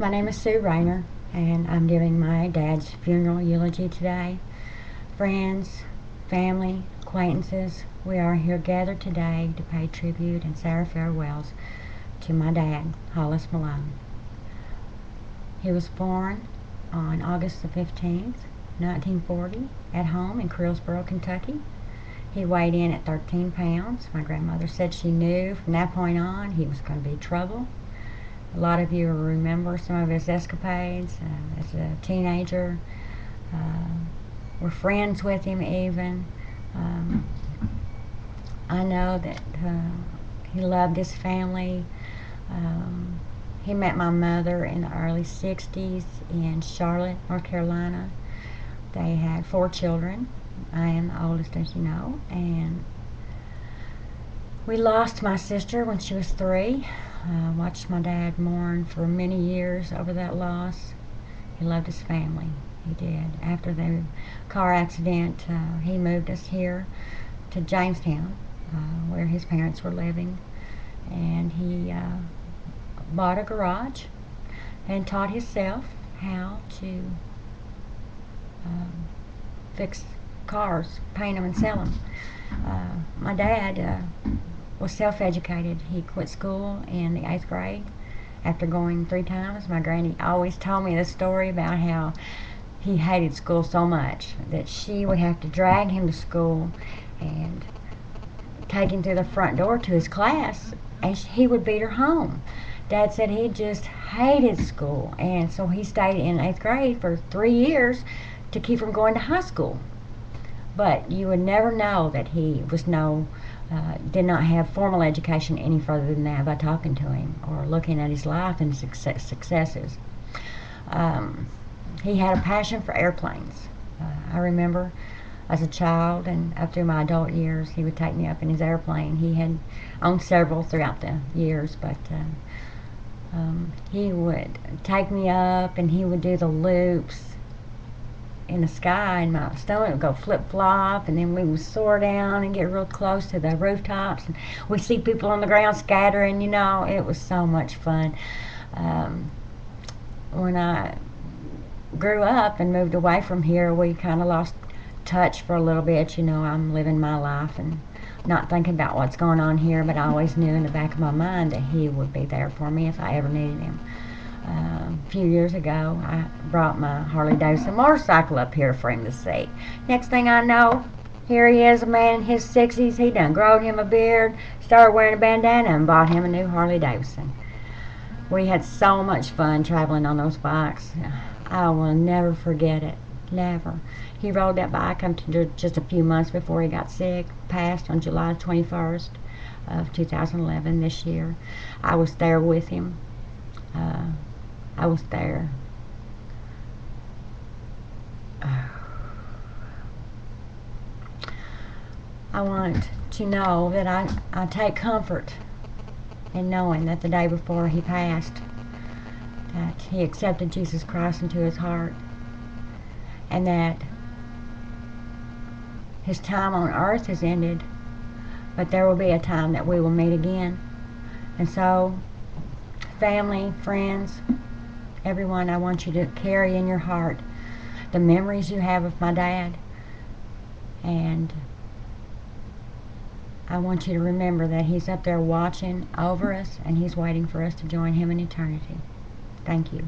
My name is Sue Rayner, and I'm giving my dad's funeral eulogy today. Friends, family, acquaintances, we are here gathered today to pay tribute and say our farewells to my dad, Hollis Malone. He was born on August the 15th, 1940, at home in Creelsboro, Kentucky. He weighed in at 13 pounds. My grandmother said she knew from that point on he was going to be trouble. A lot of you remember some of his escapades as a teenager. We're friends with him even. I know that he loved his family. He met my mother in the early 60s in Charlotte, North Carolina. They had 4 children. I am the oldest, as you know, and we lost my sister when she was 3. Watched my dad mourn for many years over that loss. He loved his family. He did. After the car accident, he moved us here to Jamestown, where his parents were living, and he bought a garage and taught himself how to fix cars, paint them, and sell them. My dad was self-educated. He quit school in the 8th grade after going 3 times. My granny always told me the story about how he hated school so much that she would have to drag him to school and take him through the front door to his class, and he would beat her home. Dad said he just hated school, and so he stayed in 8th grade for 3 years to keep from going to high school. But you would never know that he was did not have formal education any further than that by talking to him or looking at his life and successes. He had a passion for airplanes. I remember as a child and up through my adult years, he would take me up in his airplane. He had owned several throughout the years, but he would take me up and he would do the loops in the sky, and my stomach would go flip-flop, and then we would soar down and get real close to the rooftops, and we'd see people on the ground scattering. It was so much fun. When I grew up and moved away from here, we kind of lost touch for a little bit. I'm living my life and not thinking about what's going on here, but I always knew in the back of my mind that he would be there for me if I ever needed him. A few years ago, I brought my Harley Davidson motorcycle up here for him to see. Next thing I know, here he is, a man in his 60s. He done growed him a beard, started wearing a bandana, and bought him a new Harley Davidson. We had so much fun traveling on those bikes. I will never forget it. Never. He rode that bike until just a few months before he got sick. Passed on July 21st of 2011 this year. I was there with him. I was there. I want to know that I take comfort in knowing that the day before he passed, that he accepted Jesus Christ into his heart, and that his time on earth has ended, but there will be a time that we will meet again. And so, family, friends, everyone, I want you to carry in your heart the memories you have of my dad, and I want you to remember that he's up there watching over us, and he's waiting for us to join him in eternity. Thank you.